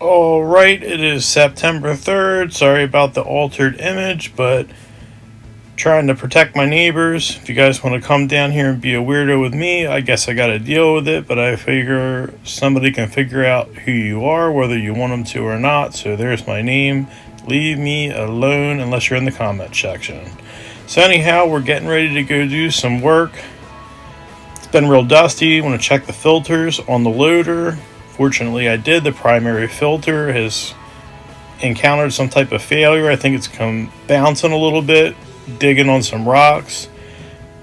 Alright, it is September 3rd. Sorry about the altered image, but trying to protect my neighbors. If you guys want to come down here and be a weirdo with me, I guess I got to deal with it, but I figure somebody can figure out who you are, whether you want them to or not. So there's my name. Leave me alone unless you're in the comment section. So anyhow, we're getting ready to go do some work. It's been real dusty. Want to check the filters on the loader. Fortunately, I did. The primary filter has encountered some type of failure. I think it's come bouncing a little bit, digging on some rocks.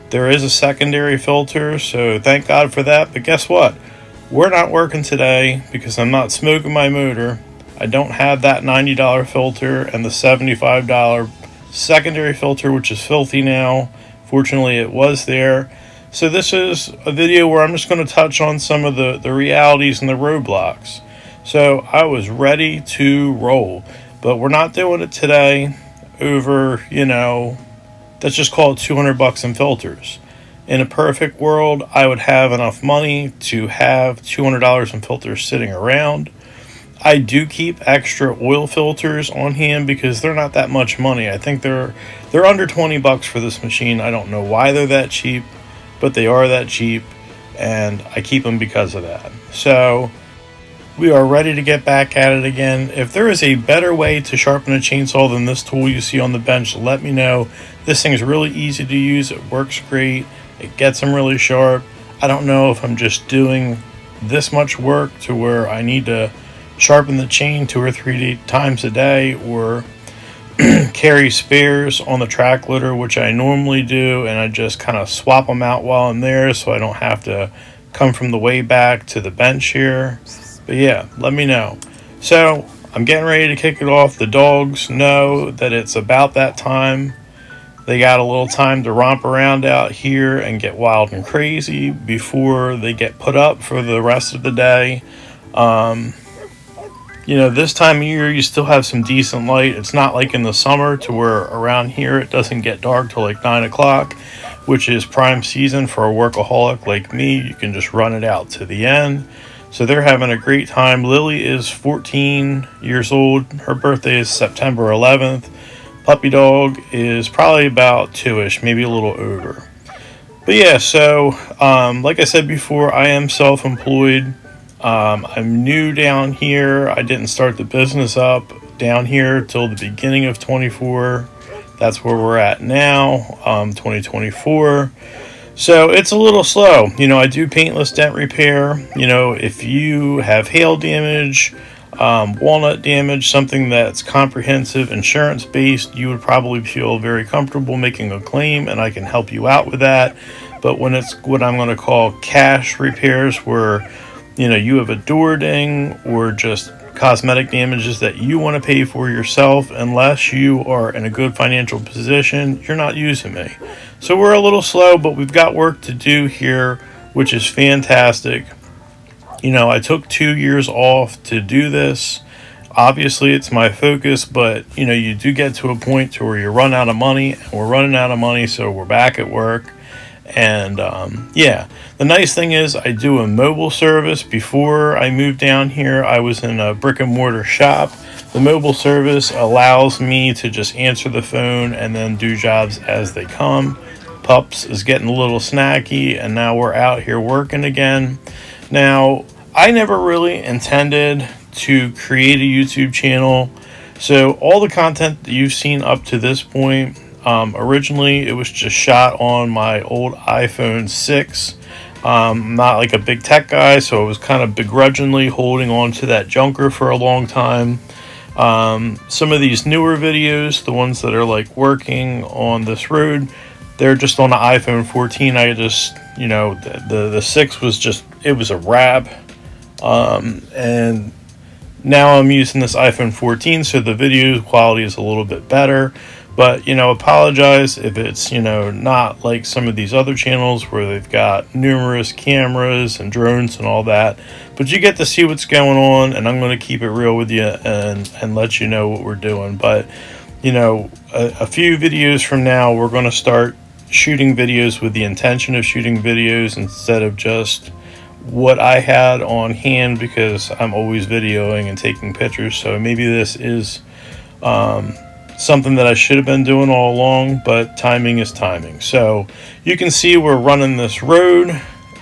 There is a secondary filter, so thank God for that. But guess what? We're not working today because I'm not smoking my motor. I don't have that $90 filter and the $75 secondary filter, which is filthy now. Fortunately, it was there. So this is a video where I'm just going to touch on some of the realities and the roadblocks. So I was ready to roll, but we're not doing it today over, let's just call it $200 in filters. In a perfect world, I would have enough money to have $200 in filters sitting around. I do keep extra oil filters on hand because they're not that much money. I think they're under $20 for this machine. I don't know why they're that cheap, but they are that cheap, and I keep them because of that. So we are ready to get back at it again. If there is a better way to sharpen a chainsaw than this tool you see on the bench, let me know. This thing is really easy to use. It works great. It gets them really sharp. I don't know if I'm just doing this much work to where I need to sharpen the chain 2 or 3 times a day, or carry spares on the track loader, which I normally do, and I just kind of swap them out while I'm there so I don't have to come from the way back to the bench here. But yeah, let me know. So I'm getting ready to kick it off. The dogs know that it's about that time. They got a little time to romp around out here and get wild and crazy before they get put up for the rest of the day. This time of year you still have some decent light. It's not like in the summer to where around here it doesn't get dark till like 9 o'clock, which is prime season for a workaholic like me. You can just run it out to the end. So they're having a great time. Lily is 14 years old. Her birthday is September 11th. Puppy dog is probably about 2-ish, maybe a little over. But yeah, so like I said before, I am self-employed. I'm new down here. I didn't start the business up down here till the beginning of 24. That's where we're at now, 2024. So it's a little slow. I do paintless dent repair. If you have hail damage, walnut damage, something that's comprehensive insurance based, you would probably feel very comfortable making a claim, and I can help you out with that. But when it's what I'm going to call cash repairs, where you have a door ding or just cosmetic damages that you want to pay for yourself, unless you are in a good financial position, you're not using me. So we're a little slow, but we've got work to do here, which is fantastic. I took 2 years off to do this. Obviously, it's my focus, but you do get to a point to where you run out of money, and we're running out of money, so we're back at work. And the nice thing is I do a mobile service. Before I moved down here, I was in a brick and mortar shop. The mobile service allows me to just answer the phone and then do jobs as they come. Pups is getting a little snacky, and now we're out here working again. Now, I never really intended to create a YouTube channel, so all the content that you've seen up to this point, originally it was just shot on my old iPhone 6. Not like a big tech guy, so I was kind of begrudgingly holding on to that junker for a long time. Some of these newer videos, the ones that are like working on this road, they're just on the iPhone 14. I just, the 6 was just, it was a wrap. And now I'm using this iPhone 14, so the video quality is a little bit better. But, apologize if it's, not like some of these other channels where they've got numerous cameras and drones and all that. But you get to see what's going on, and I'm going to keep it real with you and let you know what we're doing. But, a few videos from now, we're going to start shooting videos with the intention of shooting videos instead of just what I had on hand because I'm always videoing and taking pictures. So maybe this is something that I should have been doing all along, but timing is timing. So you can see we're running this road,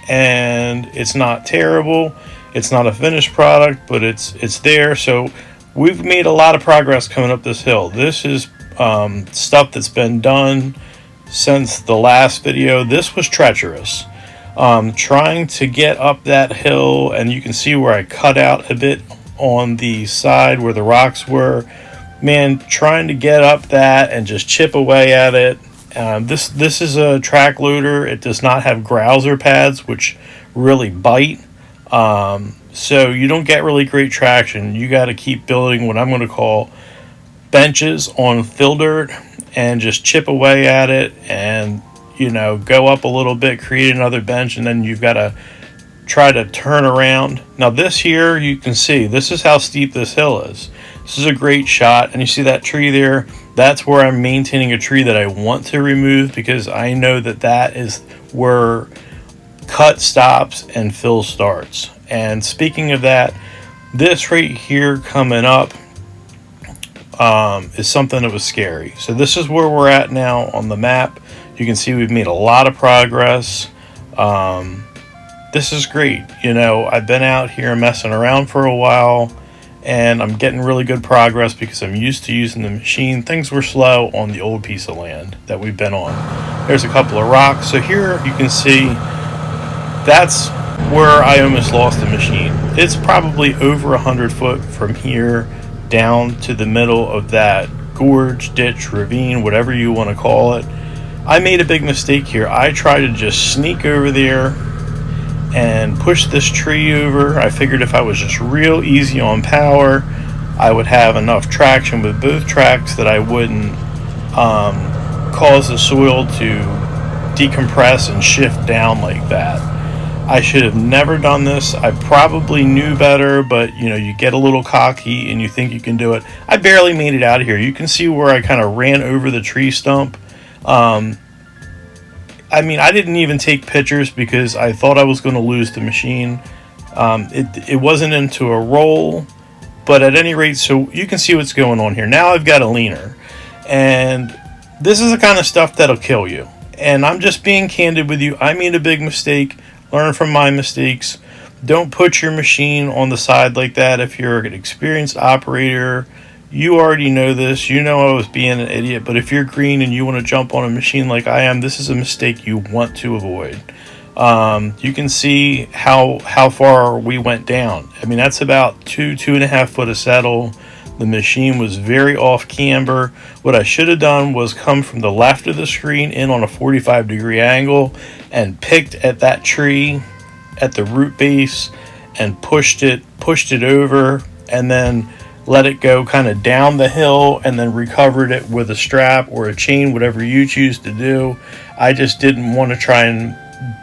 and it's not terrible. It's not a finished product, but it's there. So we've made a lot of progress coming up this hill. This is stuff that's been done since the last video. This was treacherous. Trying to get up that hill, and you can see where I cut out a bit on the side where the rocks were. Man, trying to get up that and just chip away at it. This is a track loader. It does not have grouser pads, which really bite. So you don't get really great traction. You got to keep building what I'm going to call benches on fill dirt and just chip away at it, and go up a little bit, create another bench, and then you've got to try to turn around. Now this here, you can see this is how steep this hill is. This is a great shot, and you see that tree there? That's where I'm maintaining a tree that I want to remove, because I know that is where cut stops and fill starts. And speaking of that, this right here coming up is something that was scary. So this is where we're at now on the map. You can see we've made a lot of progress. This is great. I've been out here messing around for a while, and I'm getting really good progress because I'm used to using the machine. Things were slow on the old piece of land that we've been on. There's a couple of rocks. So here you can see that's where I almost lost the machine. It's probably over 100 foot from here down to the middle of that gorge, ditch, ravine, whatever you want to call it. I made a big mistake here. I tried to just sneak over there and push this tree over. I figured if I was just real easy on power, I would have enough traction with both tracks that I wouldn't cause the soil to decompress and shift down like that. I should have never done this. I probably knew better, but you get a little cocky and you think you can do it. I barely made it out of here. You can see where I kind of ran over the tree stump. I didn't even take pictures because I thought I was going to lose the machine. It wasn't into a roll, but at any rate, so you can see what's going on here. Now I've got a leaner, and this is the kind of stuff that'll kill you. And I'm just being candid with you. I made a big mistake. Learn from my mistakes. Don't put your machine on the side like that. If you're an experienced operator, you already know this. I was being an idiot, but if you're green and you want to jump on a machine like I am, this is a mistake you want to avoid. You can see how far we went down. That's about 2.5 foot of settle. The machine was very off camber. What I should have done was come from the left of the screen in on a 45-degree angle and picked at that tree at the root base and pushed it over, and then let it go kind of down the hill, and then recovered it with a strap or a chain, whatever you choose to do. I just didn't want to try and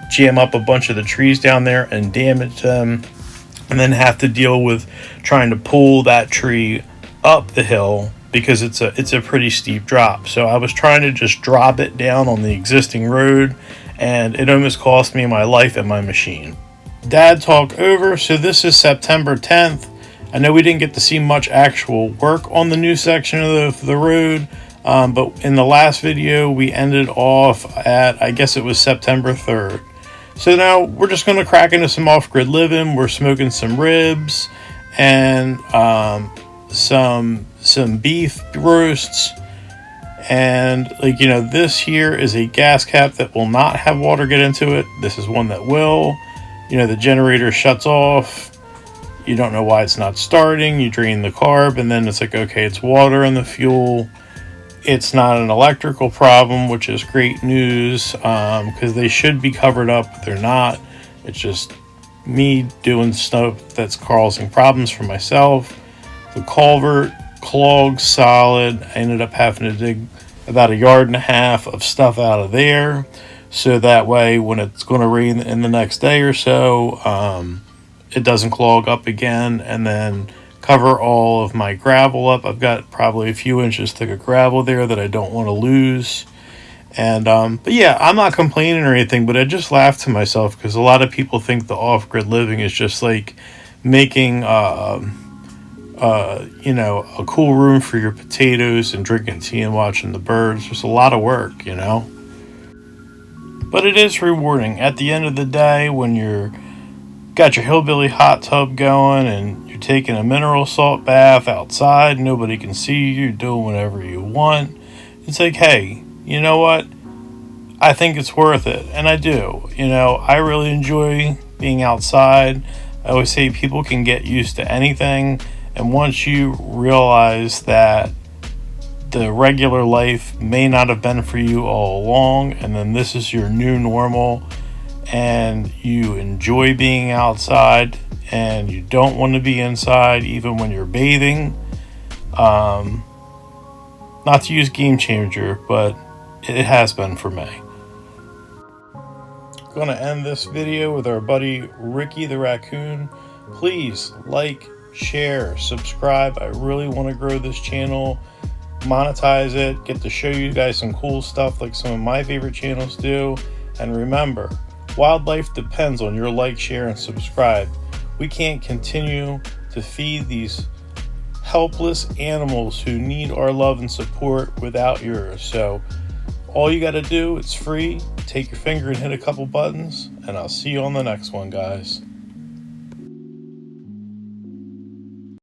jam up a bunch of the trees down there and damage them, and then have to deal with trying to pull that tree up the hill because it's a pretty steep drop. So I was trying to just drop it down on the existing road, and it almost cost me my life and my machine. Dad talk over. So this is September 10th. I know we didn't get to see much actual work on the new section of the road, but in the last video we ended off at, I guess it was September 3rd. So now we're just going to crack into some off-grid living. We're smoking some ribs and some beef roasts, and this here is a gas cap that will not have water get into it. This is one that will. The generator shuts off. You don't know why it's not starting. You drain the carb, and then it's like, okay, it's water in the fuel. It's not an electrical problem, which is great news, because they should be covered up, but they're not. It's just me doing stuff that's causing problems for myself. The culvert clogged solid. I ended up having to dig about 1.5 yards of stuff out of there, so that way when it's going to rain in the next day or so, it doesn't clog up again. And then cover all of my gravel up. I've got probably a few inches thick of gravel there that I don't want to lose. And but yeah, I'm not complaining or anything, but I just laugh to myself because a lot of people think the off-grid living is just like making a cool room for your potatoes and drinking tea and watching the birds. There's a lot of work. But it is rewarding at the end of the day when you're got your hillbilly hot tub going and you're taking a mineral salt bath outside. Nobody can see you. You're doing whatever you want. It's like, hey, you know what? I think it's worth it, and I do. I really enjoy being outside. I always say people can get used to anything, and once you realize that the regular life may not have been for you all along, and then this is your new normal, and you enjoy being outside, and you don't want to be inside even when you're bathing. Not to use game changer, but it has been for me. Going to end this video with our buddy Ricky the Raccoon. Please like, share, subscribe. I really want to grow this channel, monetize it, get to show you guys some cool stuff like some of my favorite channels do. And remember, wildlife depends on your like, share, and subscribe. We can't continue to feed these helpless animals who need our love and support without yours. So all you got to do, it's free. Take your finger and hit a couple buttons, and I'll see you on the next one, guys.